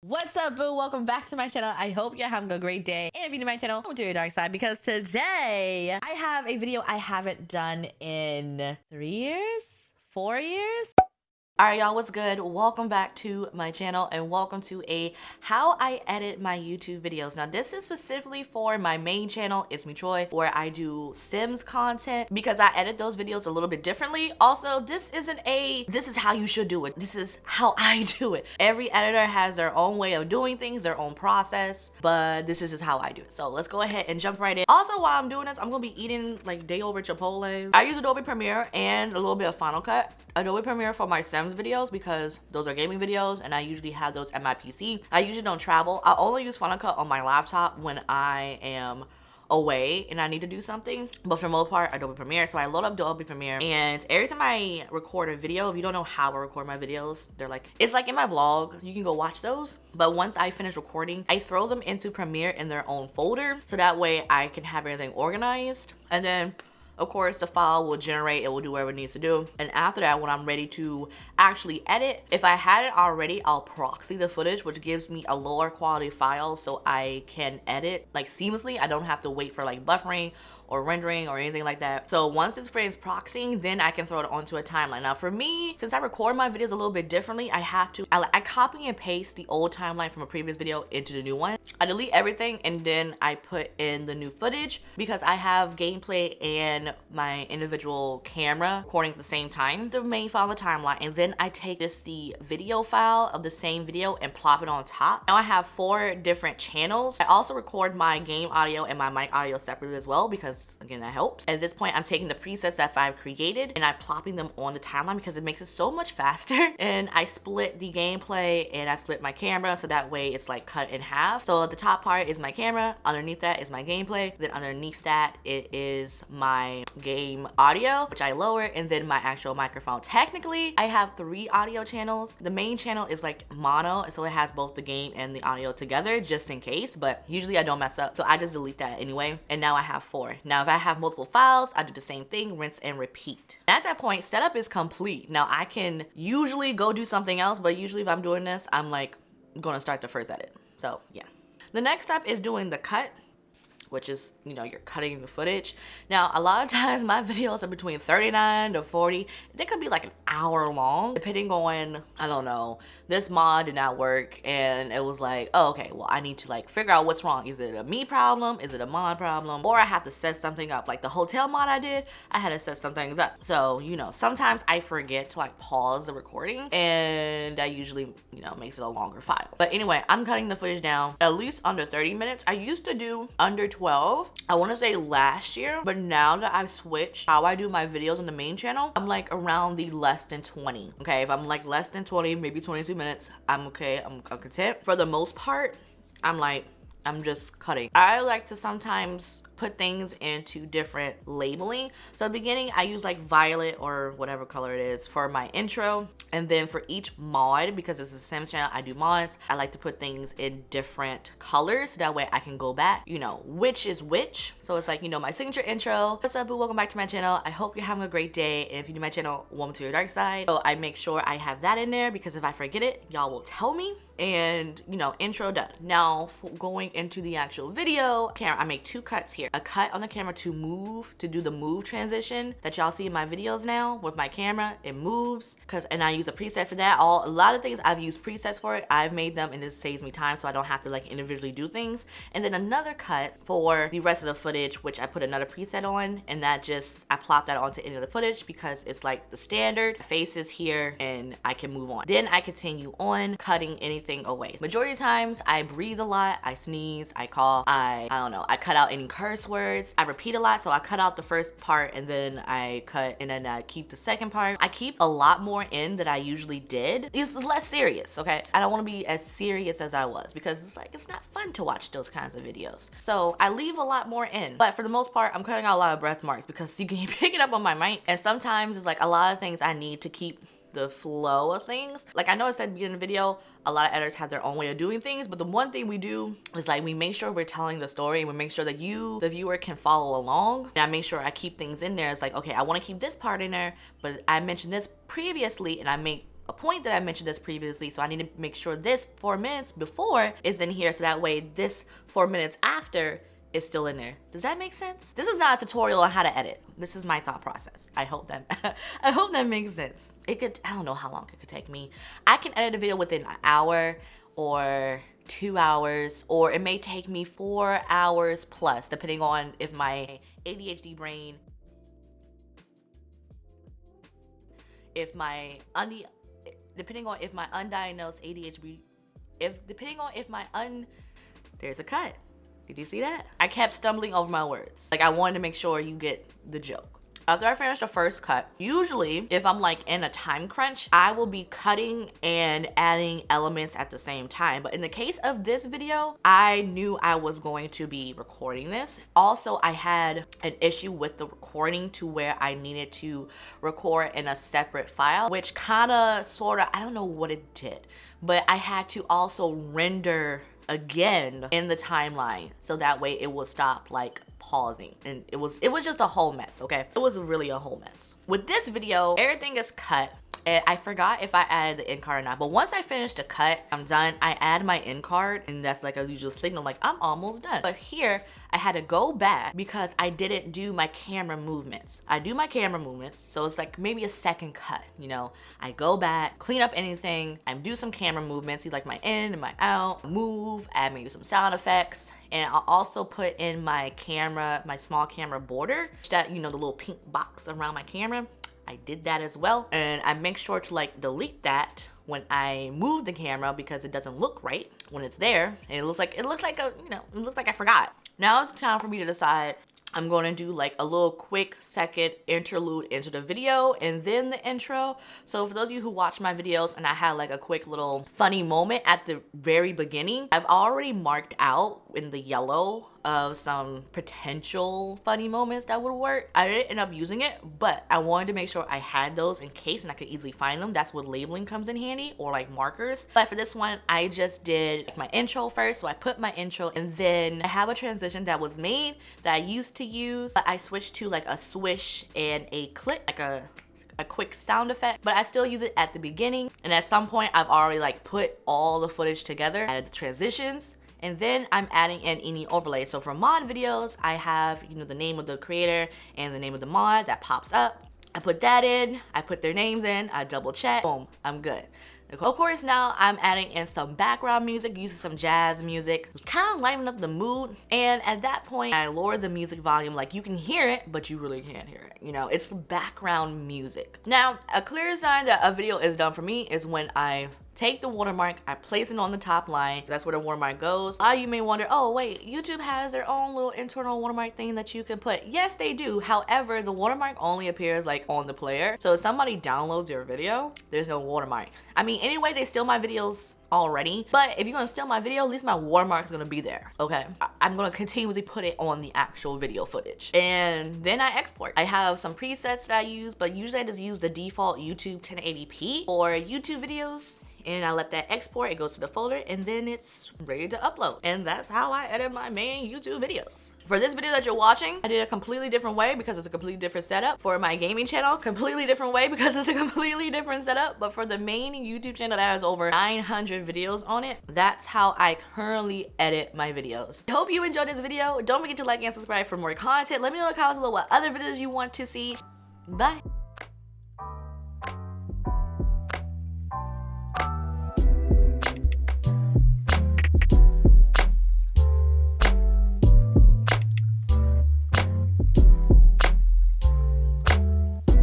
What's up, boo? Welcome back to my channel. I hope you're having a great day. And if you're new to my channel, welcome to your dark side, because today I have a video I haven't done in 3 years, 4 years. All right, y'all, what's good? Welcome back to my channel and welcome to a how I edit my YouTube videos. Now, this is specifically for my main channel, It's Me Troi, where I do Sims content because I edit those videos a little bit differently. Also, this isn't a, this is how you should do it. This is how I do it. Every editor has their own way of doing things, their own process, but this is just how I do it. So let's go ahead and jump right in. Also, while I'm doing this, I'm gonna be eating like day over Chipotle. I use Adobe Premiere and a little bit of Final Cut. Adobe Premiere for my Sims videos because those are gaming videos and I usually have those at my PC. I usually don't travel. I only use Final Cut on my laptop when I am away and I need to do something, but for the most part, Adobe Premiere. So I load up Adobe Premiere, and every time I record a video, if you don't know how I record my videos, they're like, it's like in my vlog, you can go watch those, but once I finish recording, I throw them into Premiere in their own folder, so that way I can have everything organized. And then of course, the file will generate, it will do whatever it needs to do. And after that, when I'm ready to actually edit, if I had it already, I'll proxy the footage, which gives me a lower quality file so I can edit like seamlessly. I don't have to wait for like buffering or rendering or anything like that. So once it's finished proxying, then I can throw it onto a timeline. Now for me, since I record my videos a little bit differently, I copy and paste the old timeline from a previous video into the new one. I delete everything and then I put in the new footage because I have gameplay and my individual camera recording at the same time, the main file on the timeline, and then I take just the video file of the same video and plop it on top. Now I have 4 different channels. I also record my game audio and my mic audio separately as well because again, that helps. At this point, I'm taking the presets that I've created and I'm plopping them on the timeline because it makes it so much faster. And I split the gameplay and I split my camera so that way it's like cut in half. So the top part is my camera, underneath that is my gameplay, then underneath that it is my game audio, which I lower, and then my actual microphone. Technically, I have 3 audio channels. The main channel is like mono, so it has both the game and the audio together just in case, but usually I don't mess up, so I just delete that anyway. And now I have 4. Now, if I have multiple files, I do the same thing, rinse and repeat. At that point, setup is complete. Now, I can usually go do something else, but usually if I'm doing this, I'm like gonna start the first edit. So yeah. The next step is doing the cut, which is, you know, you're cutting the footage. Now, a lot of times my videos are between 39 to 40. They could be like an hour long, depending on, I don't know, this mod did not work. And it was like, oh, okay, well, I need to like figure out what's wrong. Is it a me problem? Is it a mod problem? Or I have to set something up. Like the hotel mod I did, I had to set some things up. So, you know, sometimes I forget to like pause the recording, and that usually, you know, makes it a longer file. But anyway, I'm cutting the footage down at least under 30 minutes. I used to do under 12, I want to say last year, but now that I've switched how I do my videos on the main channel, I'm like around the less than 20. Okay, if I'm like less than 20, maybe 22 minutes, I'm okay, I'm content. For the most part, I'm just cutting. I like to sometimes put things into different labeling. So at the beginning, I use like violet or whatever color it is for my intro. And then for each mod, because it's a Sims channel, I do mods, I like to put things in different colors. That way I can go back, you know, which is which. So it's like, you know, my signature intro. What's up, boo? Welcome back to my channel. I hope you're having a great day. And if you're new to my channel, welcome to your dark side. So I make sure I have that in there because if I forget it, y'all will tell me. And, you know, intro done. Now, for going into the actual video, I make 2 cuts here. A cut on the camera to move, to do the move transition that y'all see in my videos now with my camera. It moves, and I use a preset for that. A lot of things I've used presets for it. I've made them and it saves me time so I don't have to like individually do things. And then another cut for the rest of the footage, which I put another preset on, and that just, I plop that onto any of the footage because it's like the standard. Face is here and I can move on. Then I continue on cutting anything away. Majority of times I breathe a lot, I sneeze, I cough, I don't know, I cut out any curse words. I repeat a lot, so I cut out the first part and then I cut and then I keep the second part. I keep a lot more in than I usually did. It's less serious, okay? I don't want to be as serious as I was because it's like, it's not fun to watch those kinds of videos. So I leave a lot more in, but for the most part, I'm cutting out a lot of breath marks because you can pick it up on my mic, and sometimes it's like a lot of things I need to keep the flow of things. Like I know I said at the beginning of the video, a lot of editors have their own way of doing things, but the one thing we do is like we make sure we're telling the story and we make sure that you, the viewer, can follow along. And I make sure I keep things in there. It's like, okay, I want to keep this part in there, but I mentioned this previously and I make a point that I mentioned this previously, so I need to make sure this 4 minutes before is in here so that way this 4 minutes after is still in there. Does that make sense? This is not a tutorial on how to edit. This is my thought process. I hope that I hope that makes sense. It could, I don't know how long it could take me. I can edit a video within an hour or 2 hours, or it may take me 4 hours plus, depending on if my ADHD brain, depending on if my undiagnosed ADHD, there's a cut. Did you see that? I kept stumbling over my words. Like I wanted to make sure you get the joke. After I finish the first cut, usually if I'm like in a time crunch, I will be cutting and adding elements at the same time. But in the case of this video, I knew I was going to be recording this. Also, I had an issue with the recording to where I needed to record in a separate file, which kind of, sort of, I don't know what it did, but I had to also render again in the timeline so that way it will stop like pausing, and it was just a whole mess. Okay, it was really a whole mess. With this video, everything is cut and I forgot if I added the end card or not, but once I finish the cut, I'm done. I add my end card and that's like a usual signal like I'm almost done. But here I had to go back because I didn't do my camera movements. I do my camera movements, so it's like maybe a second cut, you know. I go back, clean up anything, I do some camera movements, see like my in and my out, move, add maybe some sound effects, and I'll also put in my camera, my small camera border, that, you know, the little pink box around my camera. I did that as well, and I make sure to like delete that when I move the camera because it doesn't look right when it's there, and it looks like I forgot. Now it's time for me to decide. I'm going to do like a little quick second interlude into the video and then the intro. So for those of you who watch my videos and I had like a quick little funny moment at the very beginning, I've already marked out in the yellow of some potential funny moments that would work. I didn't end up using it, but I wanted to make sure I had those in case and I could easily find them. That's where labeling comes in handy, or like markers. But for this one, I just did like my intro first. So I put my intro and then I have a transition that was made that I used to use, but I switched to like a swish and a click, like a quick sound effect, but I still use it at the beginning. And at some point I've already like put all the footage together, added the transitions, and then I'm adding in any overlay. So for mod videos, I have, you know, the name of the creator and the name of the mod that pops up. I put that in, I put their names in, I double check, boom, I'm good. Of course, now I'm adding in some background music, using some jazz music, kind of liven up the mood. And at that point, I lower the music volume, like you can hear it, but you really can't hear it. You know, it's background music. Now, a clear sign that a video is done for me is when I take the watermark, I place it on the top line. That's where the watermark goes. A lot of you may wonder, oh wait, YouTube has their own little internal watermark thing that you can put. Yes, they do. However, the watermark only appears like on the player. So if somebody downloads your video, there's no watermark. I mean, anyway, they steal my videos already, but if you're gonna steal my video, at least my watermark is gonna be there. Okay, I'm gonna continuously put it on the actual video footage, and then I export. I have some presets that I use, but usually I just use the default YouTube 1080p for YouTube videos, and I let that export. It goes to the folder, and then it's ready to upload. And that's how I edit my main YouTube videos. For this video that you're watching, I did a completely different way because it's a completely different setup. For my gaming channel, completely different way because it's a completely different setup. But for the main YouTube channel that has over 900 videos on it, that's how I currently edit my videos. I hope you enjoyed this video. Don't forget to like and subscribe for more content. Let me know in the comments below what other videos you want to see. Bye.